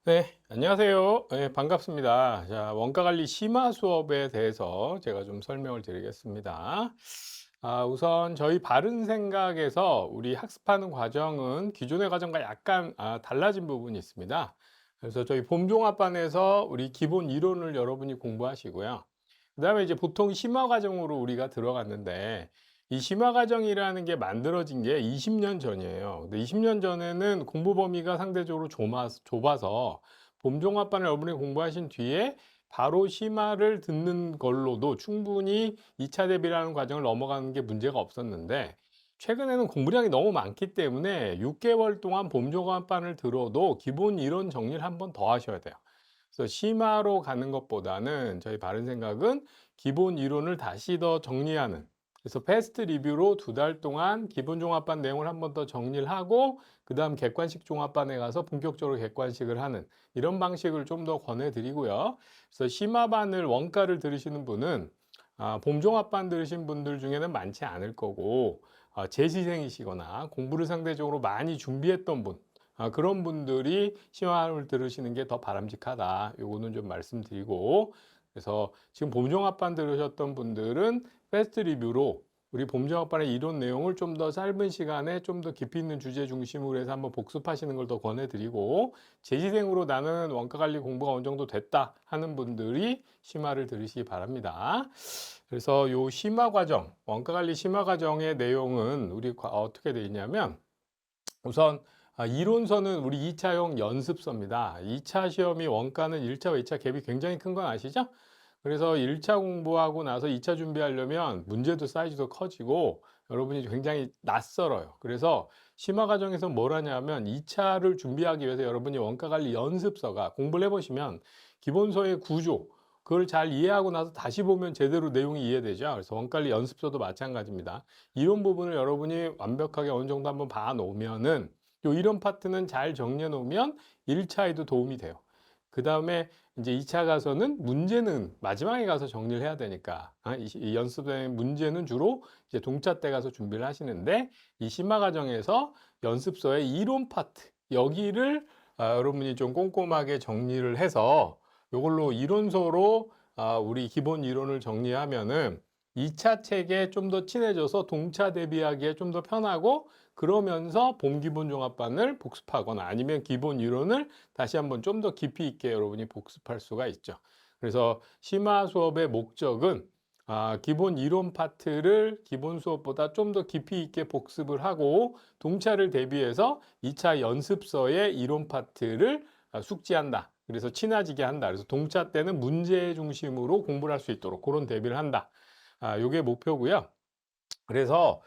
네, 안녕하세요. 네, 반갑습니다. 자, 원가 관리 심화 수업에 대해서 제가 좀 설명을 드리겠습니다. 우선 저희 바른 생각에서 우리 학습하는 과정은 기존의 과정과 약간 달라진 부분이 있습니다. 그래서 저희 봄종합반에서 우리 기본 이론을 여러분이 공부하시고요. 그다음에 이제 보통 심화 과정으로 우리가 들어갔는데 이 심화 과정이라는 게 만들어진 게 20년 전이에요. 근데 20년 전에는 공부 범위가 상대적으로 좁아서 봄종합반을 여러분이 공부하신 뒤에 바로 심화를 듣는 걸로도 충분히 2차 대비라는 과정을 넘어가는 게 문제가 없었는데 최근에는 공부량이 너무 많기 때문에 6개월 동안 봄종합반을 들어도 기본 이론 정리를 한 번 더 하셔야 돼요. 그래서 심화로 가는 것보다는 저희 바른 생각은 기본 이론을 다시 더 정리하는, 그래서 패스트 리뷰로 2달 동안 기본 종합반 내용을 한 번 더 정리를 하고 그다음 객관식 종합반에 가서 본격적으로 객관식을 하는 이런 방식을 좀 더 권해드리고요. 그래서 심화반을 원가를 들으시는 분은 봄 종합반 들으신 분들 중에는 많지 않을 거고 재시생이시거나 공부를 상대적으로 많이 준비했던 분, 그런 분들이 심화를 들으시는 게 더 바람직하다. 요거는 좀 말씀드리고, 그래서 지금 봄종합반 들으셨던 분들은 패스트 리뷰로 우리 봄종합반의 이론 내용을 좀 더 짧은 시간에 좀 더 깊이 있는 주제 중심으로 해서 한번 복습하시는 걸 더 권해드리고, 재시생으로 나는 원가 관리 공부가 어느 정도 됐다 하는 분들이 심화를 들으시기 바랍니다. 그래서 요 심화 과정, 원가 관리 심화 과정의 내용은 우리 어떻게 되어 있냐면, 우선 이론서는 우리 2차용 연습서입니다. 2차 시험이 원가는 1차와 2차 갭이 굉장히 큰 건 아시죠? 그래서 1차 공부하고 나서 2차 준비하려면 문제도 사이즈도 커지고 여러분이 굉장히 낯설어요. 그래서 심화 과정에서 뭘 하냐면 2차를 준비하기 위해서 여러분이 원가 관리 연습서가 공부를 해보시면 기본서의 구조, 그걸 잘 이해하고 나서 다시 보면 제대로 내용이 이해되죠. 그래서 원가관리 연습서도 마찬가지입니다. 이론 부분을 여러분이 완벽하게 어느 정도 한번 봐 놓으면은 요 이론 파트는 잘 정리해 놓으면 1차에도 도움이 돼요. 그다음에 이제 2차 가서는 문제는 마지막에 가서 정리를 해야 되니까 이 연습의 문제는 주로 이제 동차 때 가서 준비를 하시는데 이 심화 과정에서 연습서의 이론 파트 여기를 여러분이 좀 꼼꼼하게 정리를 해서 요걸로 이론서로 우리 기본 이론을 정리하면은 2차 책에 좀 더 친해져서 동차 대비하기에 좀 더 편하고, 그러면서 봄 기본 종합반을 복습하거나 아니면 기본 이론을 다시 한번 좀 더 깊이 있게 여러분이 복습할 수가 있죠. 그래서 심화 수업의 목적은 기본 이론 파트를 기본 수업보다 좀 더 깊이 있게 복습을 하고 동차를 대비해서 2차 연습서의 이론 파트를 숙지한다. 그래서 친해지게 한다. 그래서 동차 때는 문제 중심으로 공부를 할 수 있도록 그런 대비를 한다. 요게 목표고요. 그래서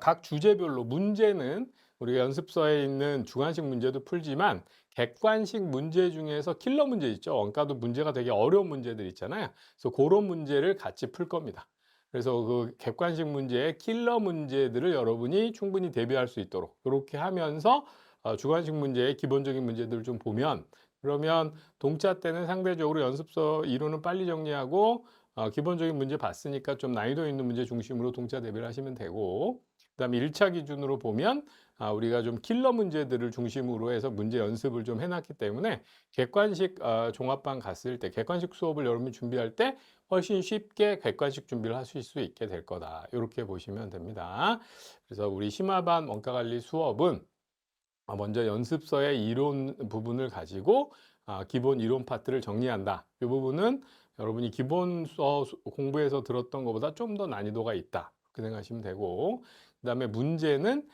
각 주제별로 문제는 우리가 연습서에 있는 주관식 문제도 풀지만 객관식 문제 중에서 킬러 문제 있죠. 원가도 문제가 되게 어려운 문제들 있잖아요. 그래서 그런 문제를 같이 풀 겁니다. 그래서 그 객관식 문제의 킬러 문제들을 여러분이 충분히 대비할 수 있도록 이렇게 하면서 주관식 문제의 기본적인 문제들을 좀 보면, 그러면 동차 때는 상대적으로 연습서 이론은 빨리 정리하고 기본적인 문제 봤으니까 좀 난이도 있는 문제 중심으로 동차 대비를 하시면 되고, 그다음에 1차 기준으로 보면 우리가 좀 킬러 문제들을 중심으로 해서 문제 연습을 좀 해놨기 때문에 객관식 종합반 갔을 때 객관식 수업을 여러분이 준비할 때 훨씬 쉽게 객관식 준비를 하실 수 있게 될 거다. 이렇게 보시면 됩니다. 그래서 우리 심화반 원가관리 수업은 먼저 연습서의 이론 부분을 가지고 기본 이론 파트를 정리한다. 이 부분은 여러분이 기본서 공부에서 들었던 것보다 좀 더 난이도가 있다. 그렇게 생각하시면 되고, 그다음에 문제는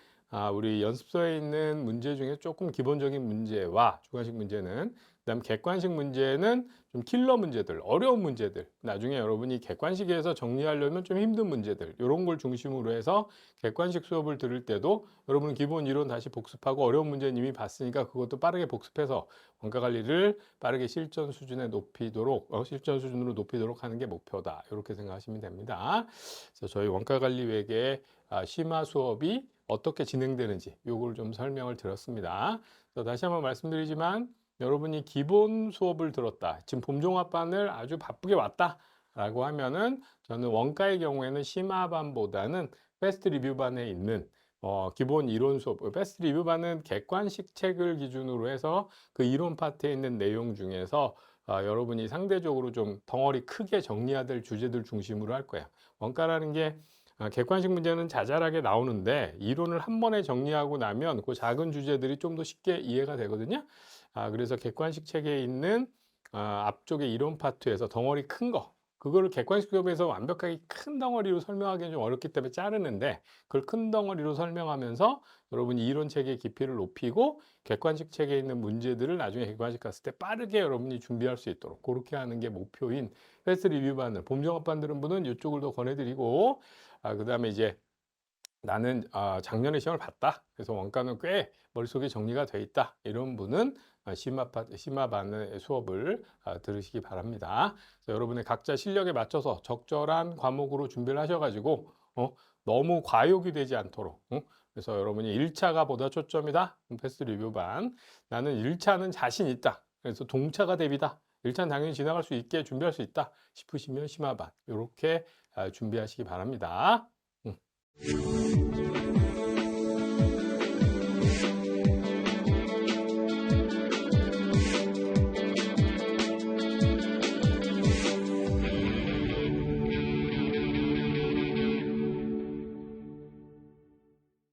우리 연습서에 있는 문제 중에 조금 기본적인 문제와 주관식 문제는, 그다음 객관식 문제는 좀 킬러 문제들, 어려운 문제들, 나중에 여러분이 객관식에서 정리하려면 좀 힘든 문제들, 이런 걸 중심으로 해서 객관식 수업을 들을 때도 여러분은 기본 이론 다시 복습하고 어려운 문제는 이미 봤으니까 그것도 빠르게 복습해서 원가 관리를 빠르게 실전 수준에 높이도록 실전 수준으로 높이도록 하는 게 목표다. 이렇게 생각하시면 됩니다. 그래서 저희 원가 관리 외에 심화 수업이 어떻게 진행되는지 요걸 좀 설명을 드렸습니다. 그래서 다시 한번 말씀드리지만 여러분이 기본 수업을 들었다. 지금 봄종합반을 아주 바쁘게 왔다. 라고 하면은 저는 원가의 경우에는 심화반보다는 패스트 리뷰반에 있는 기본 이론 수업, 패스트 리뷰반은 객관식 책을 기준으로 해서 그 이론 파트에 있는 내용 중에서 여러분이 상대적으로 좀 덩어리 크게 정리해야 될 주제들 중심으로 할 거예요. 원가라는 게 객관식 문제는 자잘하게 나오는데 이론을 한 번에 정리하고 나면 그 작은 주제들이 좀 더 쉽게 이해가 되거든요. 그래서 객관식 책에 있는 앞쪽에 이론 파트에서 덩어리 큰 거, 그거를 객관식 수업에서 완벽하게 큰 덩어리로 설명하기는 좀 어렵기 때문에 자르는데, 그걸 큰 덩어리로 설명하면서 여러분이 이론 체계의 깊이를 높이고 객관식 체계에 있는 문제들을 나중에 객관식 갔을 때 빠르게 여러분이 준비할 수 있도록 그렇게 하는 게 목표인 패스트 리뷰반을, 봄정합반 들은 분은 이쪽을 더 권해드리고, 그다음에 이제 나는 작년에 시험을 봤다, 그래서 원가는 꽤 머릿속에 정리가 돼 있다, 이런 분은 심화반의 수업을 들으시기 바랍니다. 그래서 여러분의 각자 실력에 맞춰서 적절한 과목으로 준비를 하셔가지고 너무 과욕이 되지 않도록, 그래서 여러분이 1차가 보다 초점이다, 패스트 리뷰반, 나는 1차는 자신 있다, 그래서 동차가 대비다, 1차는 당연히 지나갈 수 있게 준비할 수 있다 싶으시면 심화반 이렇게 준비하시기 바랍니다.